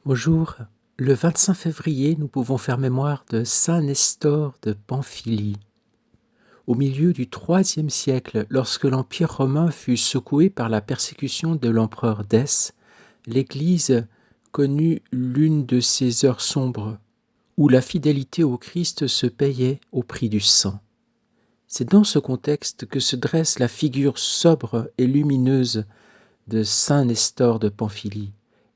Bonjour, le 25 février, nous pouvons faire mémoire de Saint Nestor de Pamphylie. Au milieu du IIIe siècle, lorsque l'Empire romain fut secoué par la persécution de l'empereur Dèce, l'Église connut l'une de ces heures sombres où la fidélité au Christ se payait au prix du sang. C'est dans ce contexte que se dresse la figure sobre et lumineuse de Saint Nestor de Pamphylie,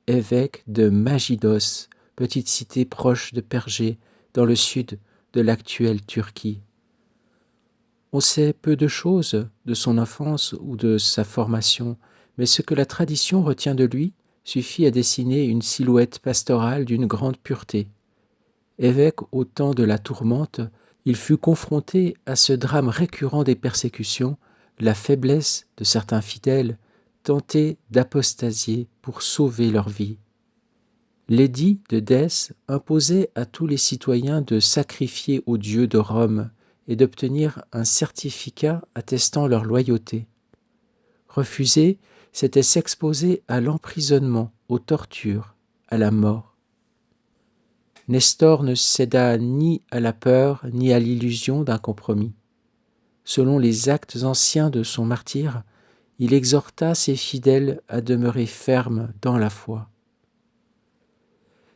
évêque de Magidos, petite cité proche de Pergée, dans le sud de l'actuelle Turquie. On sait peu de choses de son enfance ou de sa formation, mais ce que la tradition retient de lui suffit à dessiner une silhouette pastorale d'une grande pureté. Évêque au temps de la tourmente, il fut confronté à ce drame récurrent des persécutions, la faiblesse de certains fidèles tentés d'apostasier pour sauver leur vie. L'édit de Dèce imposait à tous les citoyens de sacrifier aux dieux de Rome et d'obtenir un certificat attestant leur loyauté. Refuser, c'était s'exposer à l'emprisonnement, aux tortures, à la mort. Nestor ne céda ni à la peur ni à l'illusion d'un compromis. Selon les actes anciens de son martyre, il exhorta ses fidèles à demeurer fermes dans la foi.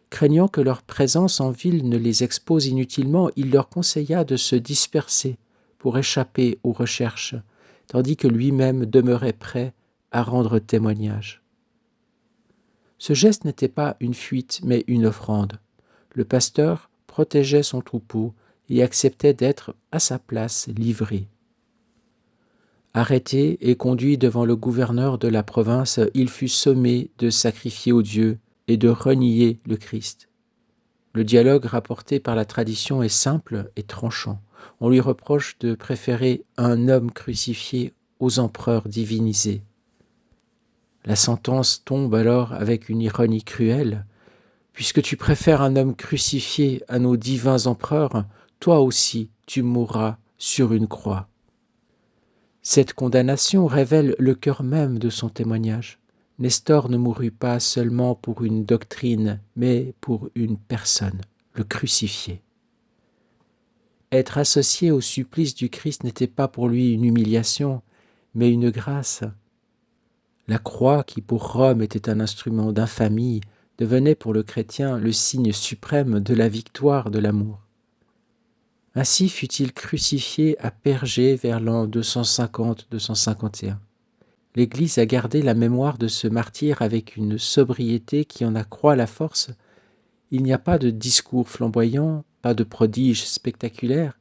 Craignant que leur présence en ville ne les expose inutilement, il leur conseilla de se disperser pour échapper aux recherches, tandis que lui-même demeurait prêt à rendre témoignage. Ce geste n'était pas une fuite, mais une offrande. Le pasteur protégeait son troupeau et acceptait d'être à sa place livré. Arrêté et conduit devant le gouverneur de la province, il fut sommé de sacrifier aux dieux et de renier le Christ. Le dialogue rapporté par la tradition est simple et tranchant. On lui reproche de préférer un homme crucifié aux empereurs divinisés. La sentence tombe alors avec une ironie cruelle. Puisque tu préfères un homme crucifié à nos divins empereurs, toi aussi tu mourras sur une croix. Cette condamnation révèle le cœur même de son témoignage. Nestor ne mourut pas seulement pour une doctrine, mais pour une personne, le crucifié. Être associé au supplice du Christ n'était pas pour lui une humiliation, mais une grâce. La croix, qui pour Rome était un instrument d'infamie, devenait pour le chrétien le signe suprême de la victoire de l'amour. Ainsi fut-il crucifié à Pergée vers l'an 250-251. L'Église a gardé la mémoire de ce martyr avec une sobriété qui en accroît la force. Il n'y a pas de discours flamboyant, pas de prodiges spectaculaires,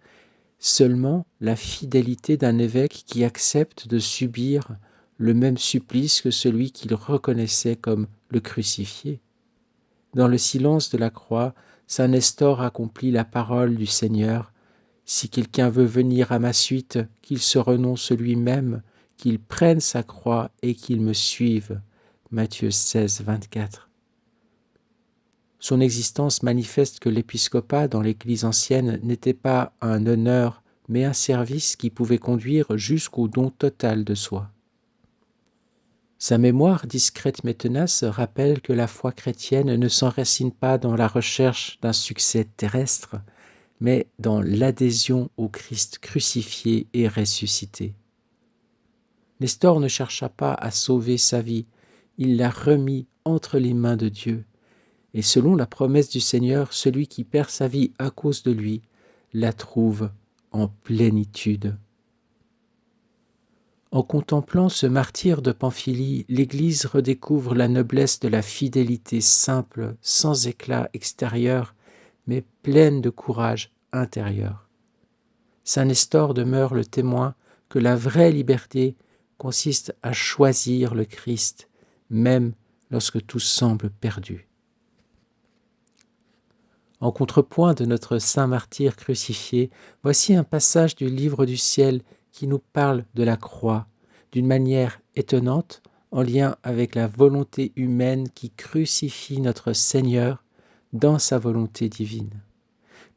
seulement la fidélité d'un évêque qui accepte de subir le même supplice que celui qu'il reconnaissait comme le crucifié. Dans le silence de la croix, saint Nestor accomplit la parole du Seigneur. Si quelqu'un veut venir à ma suite, qu'il se renonce lui-même, qu'il prenne sa croix et qu'il me suive. Matthieu 16, 24. Son existence manifeste que l'épiscopat dans l'Église ancienne n'était pas un honneur, mais un service qui pouvait conduire jusqu'au don total de soi. Sa mémoire discrète mais tenace rappelle que la foi chrétienne ne s'enracine pas dans la recherche d'un succès terrestre, mais dans l'adhésion au Christ crucifié et ressuscité. Nestor ne chercha pas à sauver sa vie, il l'a remis entre les mains de Dieu. Et selon la promesse du Seigneur, celui qui perd sa vie à cause de lui la trouve en plénitude. En contemplant ce martyr de Pamphylie, l'Église redécouvre la noblesse de la fidélité simple, sans éclat extérieur, mais pleine de courage intérieur. Saint Nestor demeure le témoin que la vraie liberté consiste à choisir le Christ, même lorsque tout semble perdu. En contrepoint de notre saint martyr crucifié, voici un passage du livre du ciel qui nous parle de la croix, d'une manière étonnante, en lien avec la volonté humaine qui crucifie notre Seigneur dans sa volonté divine.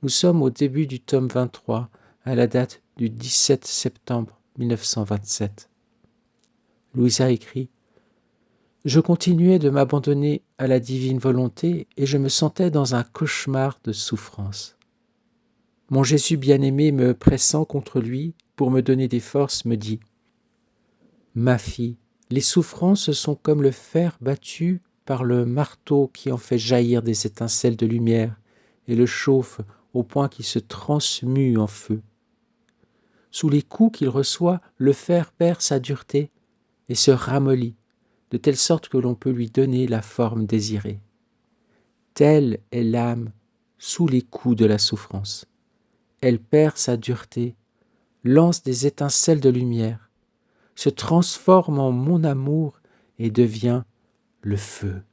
Nous sommes au début du tome 23, à la date du 17 septembre 1927. Louisa écrit Je continuais de m'abandonner à la divine volonté et je me sentais dans un cauchemar de souffrance. Mon Jésus bien-aimé, me pressant contre lui pour me donner des forces, me dit « Ma fille, les souffrances sont comme le fer battu par le marteau qui en fait jaillir des étincelles de lumière et le chauffe au point qu'il se transmue en feu. Sous les coups qu'il reçoit, le fer perd sa dureté et se ramollit, de telle sorte que l'on peut lui donner la forme désirée. Telle est l'âme sous les coups de la souffrance. Elle perd sa dureté, lance des étincelles de lumière, se transforme en mon amour et devient le feu.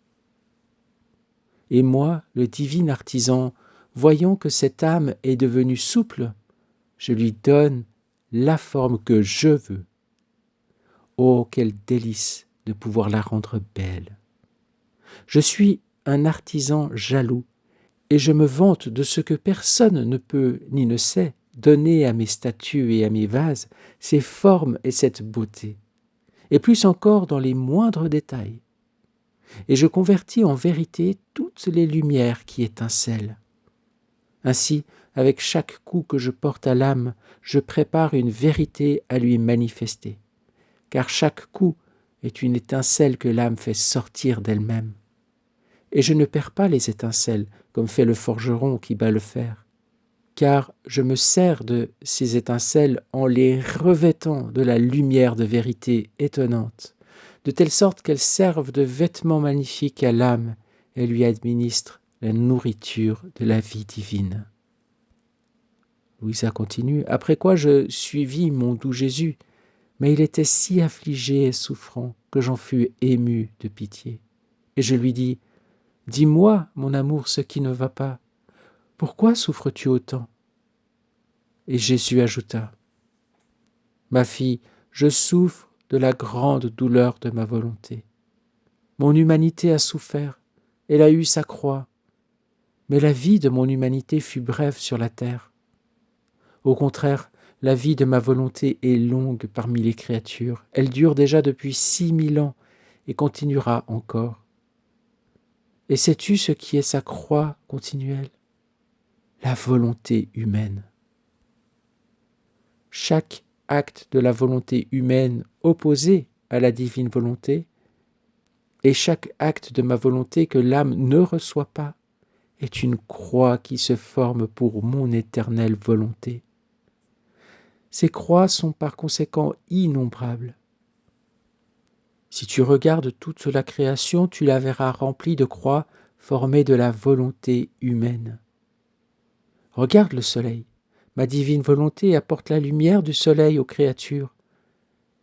Et moi, le divin artisan, voyant que cette âme est devenue souple, je lui donne la forme que je veux. Oh, quel délice de pouvoir la rendre belle! Je suis un artisan jaloux et je me vante de ce que personne ne peut ni ne sait donner à mes statues et à mes vases, ces formes et cette beauté, et plus encore dans les moindres détails. Et je convertis en vérité toutes les lumières qui étincellent. Ainsi, avec chaque coup que je porte à l'âme, je prépare une vérité à lui manifester, car chaque coup est une étincelle que l'âme fait sortir d'elle-même. Et je ne perds pas les étincelles, comme fait le forgeron qui bat le fer, car je me sers de ces étincelles en les revêtant de la lumière de vérité étonnante, de telle sorte qu'elles servent de vêtements magnifiques à l'âme et lui administrent la nourriture de la vie divine. Louisa continue, après quoi je suivis mon doux Jésus, mais il était si affligé et souffrant que j'en fus ému de pitié. Et je lui dis, « Dis-moi, mon amour, ce qui ne va pas. Pourquoi souffres-tu autant ?» Et Jésus ajouta, « Ma fille, je souffre de la grande douleur de ma volonté. Mon humanité a souffert, elle a eu sa croix, mais la vie de mon humanité fut brève sur la terre. Au contraire, la vie de ma volonté est longue parmi les créatures. Elle dure déjà depuis 6000 ans et continuera encore. Et sais-tu ce qui est sa croix continuelle? La volonté humaine. Chaque acte de la volonté humaine opposé à la divine volonté et chaque acte de ma volonté que l'âme ne reçoit pas est une croix qui se forme pour mon éternelle volonté. Ces croix sont par conséquent innombrables. Si tu regardes toute la création, tu la verras remplie de croix formées de la volonté humaine. Regarde le soleil. Ma divine volonté apporte la lumière du soleil aux créatures,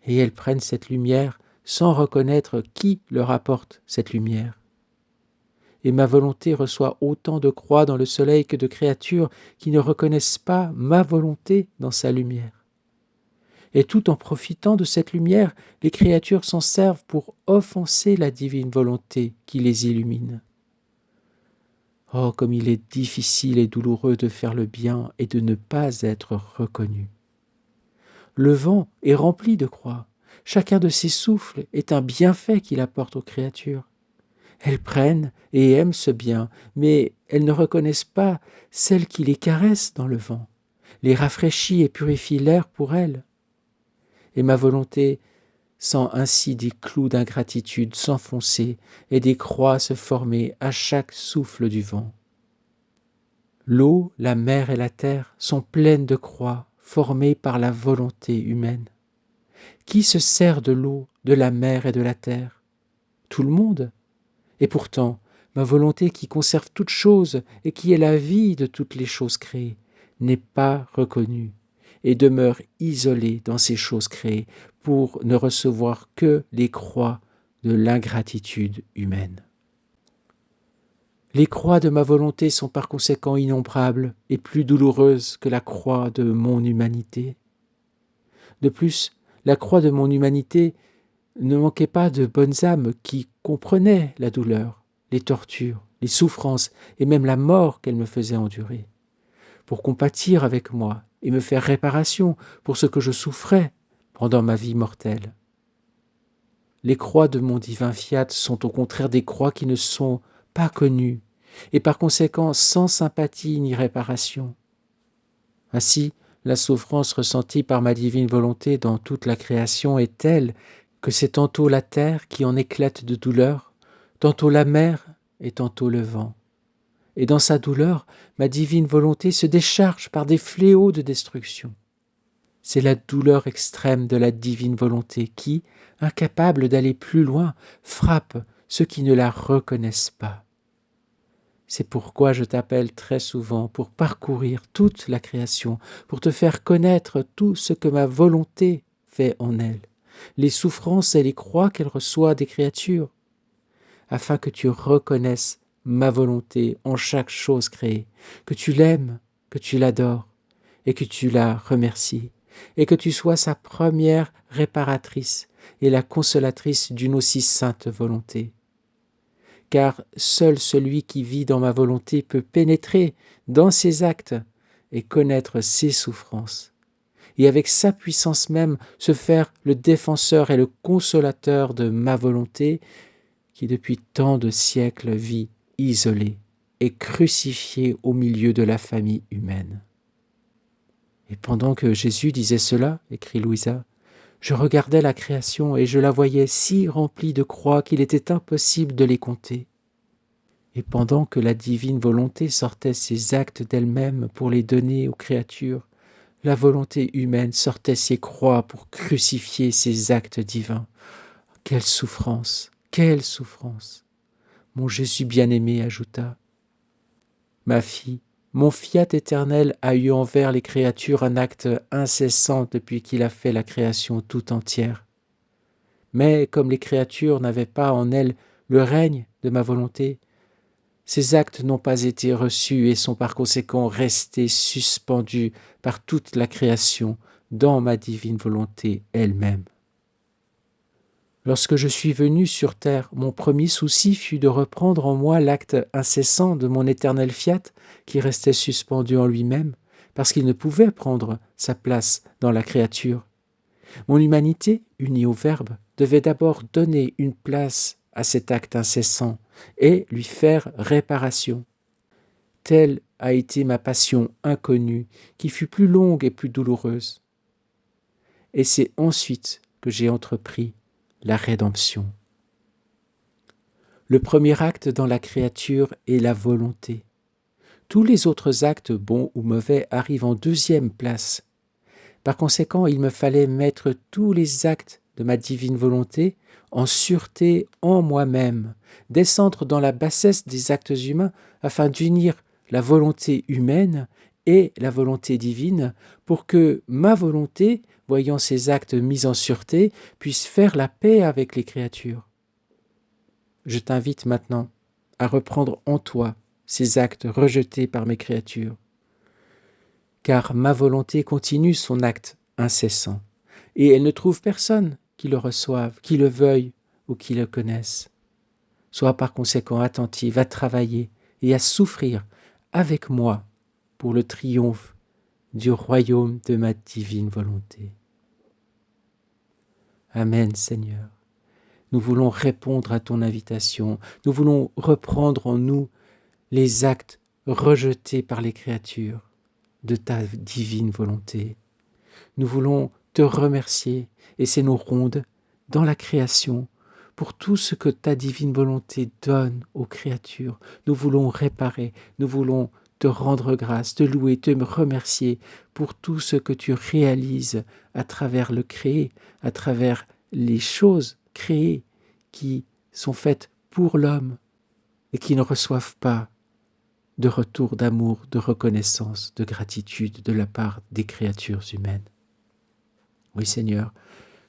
et elles prennent cette lumière sans reconnaître qui leur apporte cette lumière. Et ma volonté reçoit autant de croix dans le soleil que de créatures qui ne reconnaissent pas ma volonté dans sa lumière. Et tout en profitant de cette lumière, les créatures s'en servent pour offenser la divine volonté qui les illumine. Oh, comme il est difficile et douloureux de faire le bien et de ne pas être reconnu. Le vent est rempli de croix. Chacun de ses souffles est un bienfait qu'il apporte aux créatures. Elles prennent et aiment ce bien, mais elles ne reconnaissent pas celle qui les caresse dans le vent, les rafraîchit et purifie l'air pour elles. Et ma volonté sent ainsi des clous d'ingratitude s'enfoncer et des croix se former à chaque souffle du vent. L'eau, la mer et la terre sont pleines de croix formées par la volonté humaine. Qui se sert de l'eau, de la mer et de la terre? Tout le monde. Et pourtant, ma volonté qui conserve toutes choses et qui est la vie de toutes les choses créées n'est pas reconnue et demeure isolée dans ces choses créées pour ne recevoir que les croix de l'ingratitude humaine. Les croix de ma volonté sont par conséquent innombrables et plus douloureuses que la croix de mon humanité. De plus, la croix de mon humanité ne manquait pas de bonnes âmes qui comprenaient la douleur, les tortures, les souffrances et même la mort qu'elle me faisait endurer, pour compatir avec moi et me faire réparation pour ce que je souffrais pendant ma vie mortelle. Les croix de mon divin fiat sont au contraire des croix qui ne sont pas connues, et par conséquent sans sympathie ni réparation. Ainsi, la souffrance ressentie par ma divine volonté dans toute la création est telle que c'est tantôt la terre qui en éclate de douleur, tantôt la mer et tantôt le vent. Et dans sa douleur, ma divine volonté se décharge par des fléaux de destruction. C'est la douleur extrême de la divine volonté qui, incapable d'aller plus loin, frappe ceux qui ne la reconnaissent pas. C'est pourquoi je t'appelle très souvent pour parcourir toute la création, pour te faire connaître tout ce que ma volonté fait en elle, les souffrances et les croix qu'elle reçoit des créatures, afin que tu reconnaisses ma volonté en chaque chose créée, que tu l'aimes, que tu l'adores et que tu la remercies, et que tu sois sa première réparatrice et la consolatrice d'une aussi sainte volonté. Car seul celui qui vit dans ma volonté peut pénétrer dans ses actes et connaître ses souffrances, et avec sa puissance même se faire le défenseur et le consolateur de ma volonté, qui depuis tant de siècles vit isolée et crucifiée au milieu de la famille humaine. Et pendant que Jésus disait cela, écrit Louisa, je regardais la création et je la voyais si remplie de croix qu'il était impossible de les compter. Et pendant que la divine volonté sortait ses actes d'elle-même pour les donner aux créatures, la volonté humaine sortait ses croix pour crucifier ses actes divins. Quelle souffrance! Quelle souffrance! Mon Jésus bien-aimé ajouta, ma fille, mon fiat éternel a eu envers les créatures un acte incessant depuis qu'il a fait la création tout entière. Mais comme les créatures n'avaient pas en elles le règne de ma volonté, ces actes n'ont pas été reçus et sont par conséquent restés suspendus par toute la création dans ma divine volonté elle-même. Lorsque je suis venu sur terre, mon premier souci fut de reprendre en moi l'acte incessant de mon éternel fiat qui restait suspendu en lui-même, parce qu'il ne pouvait prendre sa place dans la créature. Mon humanité, unie au Verbe, devait d'abord donner une place à cet acte incessant et lui faire réparation. Telle a été ma passion inconnue, qui fut plus longue et plus douloureuse. Et c'est ensuite que j'ai entrepris la rédemption. Le premier acte dans la créature est la volonté. Tous les autres actes, bons ou mauvais, arrivent en deuxième place. Par conséquent, il me fallait mettre tous les actes de ma divine volonté en sûreté en moi-même, descendre dans la bassesse des actes humains afin d'unir la volonté humaine et la volonté divine pour que ma volonté, voyant ces actes mis en sûreté, puisse faire la paix avec les créatures. Je t'invite maintenant à reprendre en toi ces actes rejetés par mes créatures, car ma volonté continue son acte incessant, et elle ne trouve personne qui le reçoive, qui le veuille ou qui le connaisse. Sois par conséquent attentive à travailler et à souffrir avec moi pour le triomphe du royaume de ma divine volonté. Amen, Seigneur. Nous voulons répondre à ton invitation. Nous voulons reprendre en nous les actes rejetés par les créatures de ta divine volonté. Nous voulons te remercier, et c'est nos rondes dans la création, pour tout ce que ta divine volonté donne aux créatures. Nous voulons réparer, nous voulons te rendre grâce, te louer, te remercier pour tout ce que tu réalises à travers le créé, à travers les choses créées qui sont faites pour l'homme et qui ne reçoivent pas de retour d'amour, de reconnaissance, de gratitude de la part des créatures humaines. Oui Seigneur,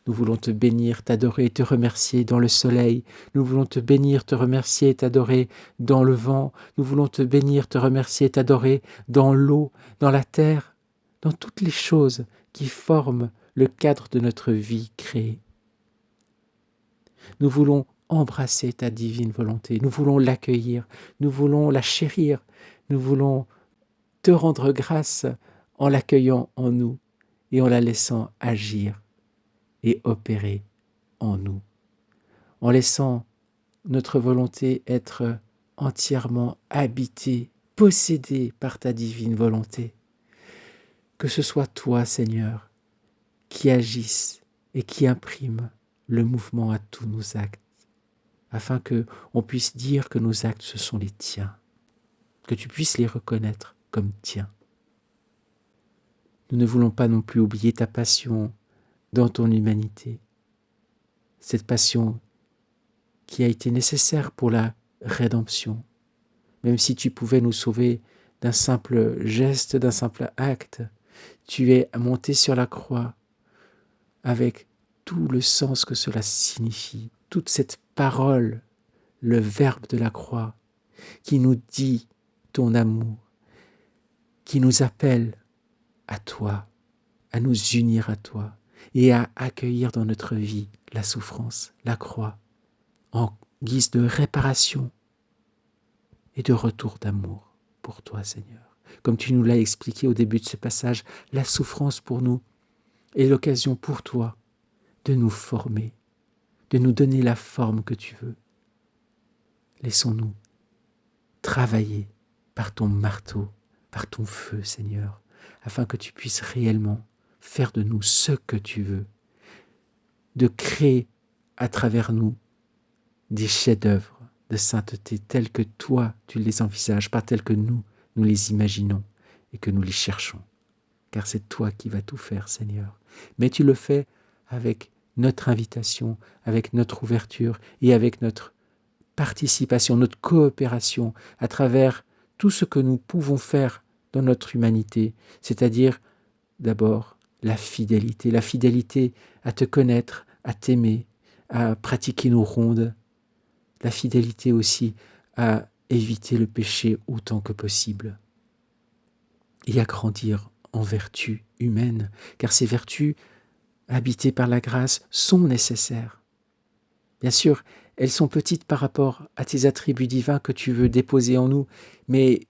nous voulons te bénir, t'adorer et te remercier dans le soleil. Nous voulons te bénir, te remercier et t'adorer dans le vent. Nous voulons te bénir, te remercier et t'adorer dans l'eau, dans la terre, dans toutes les choses qui forment le cadre de notre vie créée. Nous voulons embrasser ta divine volonté. Nous voulons l'accueillir. Nous voulons la chérir. Nous voulons te rendre grâce en l'accueillant en nous et en la laissant agir et opérer en nous. en laissant notre volonté être entièrement habitée, possédée par ta divine volonté. Que ce soit toi, Seigneur, qui agisse et qui imprime le mouvement à tous nos actes, afin que on puisse dire que nos actes, ce sont les tiens, que tu puisses les reconnaître comme tiens. Nous ne voulons pas non plus oublier ta passion dans ton humanité, cette passion qui a été nécessaire pour la rédemption, même si tu pouvais nous sauver d'un simple geste, d'un simple acte, tu es monté sur la croix avec tout le sens que cela signifie, toute cette parole, le verbe de la croix, qui nous dit ton amour, qui nous appelle à toi, à nous unir à toi et à accueillir dans notre vie la souffrance, la croix, en guise de réparation et de retour d'amour pour toi, Seigneur. Comme tu nous l'as expliqué au début de ce passage, la souffrance pour nous est l'occasion pour toi de nous former, de nous donner la forme que tu veux. Laissons-nous travailler par ton marteau, par ton feu, Seigneur, afin que tu puisses réellement faire de nous ce que tu veux, de créer à travers nous des chefs-d'œuvre de sainteté tels que toi tu les envisages, pas tels que nous les imaginons et que nous les cherchons. Car c'est toi qui vas tout faire, Seigneur. Mais tu le fais avec notre invitation, avec notre ouverture et avec notre participation, notre coopération à travers tout ce que nous pouvons faire dans notre humanité, c'est-à-dire d'abord la fidélité à te connaître, à t'aimer, à pratiquer nos rondes, la fidélité aussi à éviter le péché autant que possible et à grandir en vertus humaines, car ces vertus habitées par la grâce sont nécessaires. Bien sûr, elles sont petites par rapport à tes attributs divins que tu veux déposer en nous, mais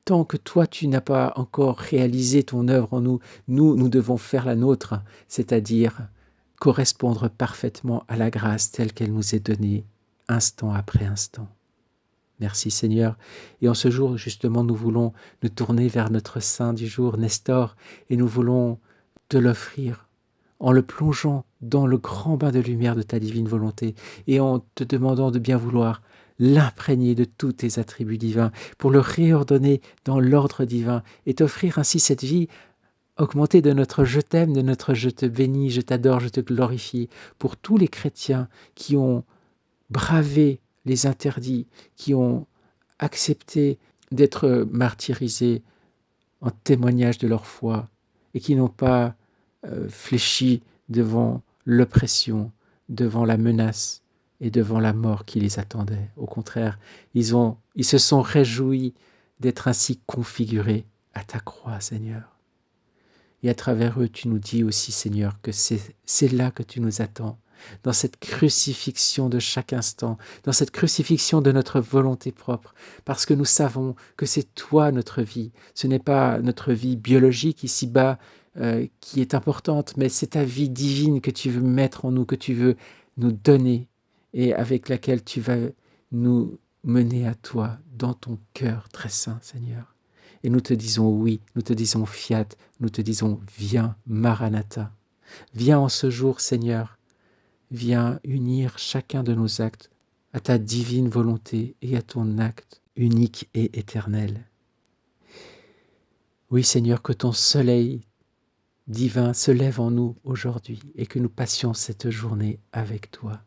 tant que toi, tu n'as pas encore réalisé ton œuvre en nous, nous devons faire la nôtre, c'est-à-dire correspondre parfaitement à la grâce telle qu'elle nous est donnée, instant après instant. Merci Seigneur. Et en ce jour, justement, nous voulons nous tourner vers notre saint du jour, Nestor, et nous voulons te l'offrir en le plongeant dans le grand bain de lumière de ta divine volonté et en te demandant de bien vouloir l'imprégner de tous tes attributs divins pour le réordonner dans l'ordre divin et t'offrir ainsi cette vie augmentée de notre je t'aime, de notre je te bénis, je t'adore, je te glorifie pour tous les chrétiens qui ont bravé les interdits, qui ont accepté d'être martyrisés en témoignage de leur foi et qui n'ont pas fléchi devant l'oppression, devant la menace et devant la mort qui les attendait. Au contraire, ils se sont réjouis d'être ainsi configurés à ta croix, Seigneur. Et à travers eux, tu nous dis aussi, Seigneur, que c'est là que tu nous attends, dans cette crucifixion de chaque instant, dans cette crucifixion de notre volonté propre, parce que nous savons que c'est toi notre vie. Ce n'est pas notre vie biologique ici-bas qui est importante, mais c'est ta vie divine que tu veux mettre en nous, que tu veux nous donner et avec laquelle tu vas nous mener à toi dans ton cœur très saint, Seigneur. Et nous te disons oui, nous te disons fiat, nous te disons viens, Maranatha. Viens en ce jour, Seigneur, viens unir chacun de nos actes à ta divine volonté et à ton acte unique et éternel. Oui, Seigneur, que ton soleil divin se lève en nous aujourd'hui et que nous passions cette journée avec toi.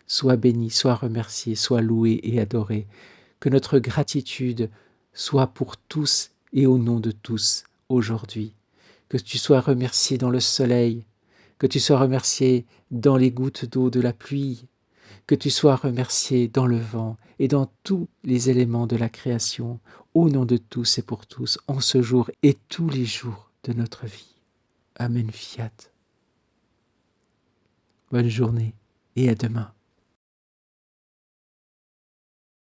Sois béni, sois remercié, sois loué et adoré. Que notre gratitude soit pour tous et au nom de tous aujourd'hui. Que tu sois remercié dans le soleil, que tu sois remercié dans les gouttes d'eau de la pluie, que tu sois remercié dans le vent et dans tous les éléments de la création, au nom de tous et pour tous, en ce jour et tous les jours de notre vie. Amen, fiat. Bonne journée et à demain.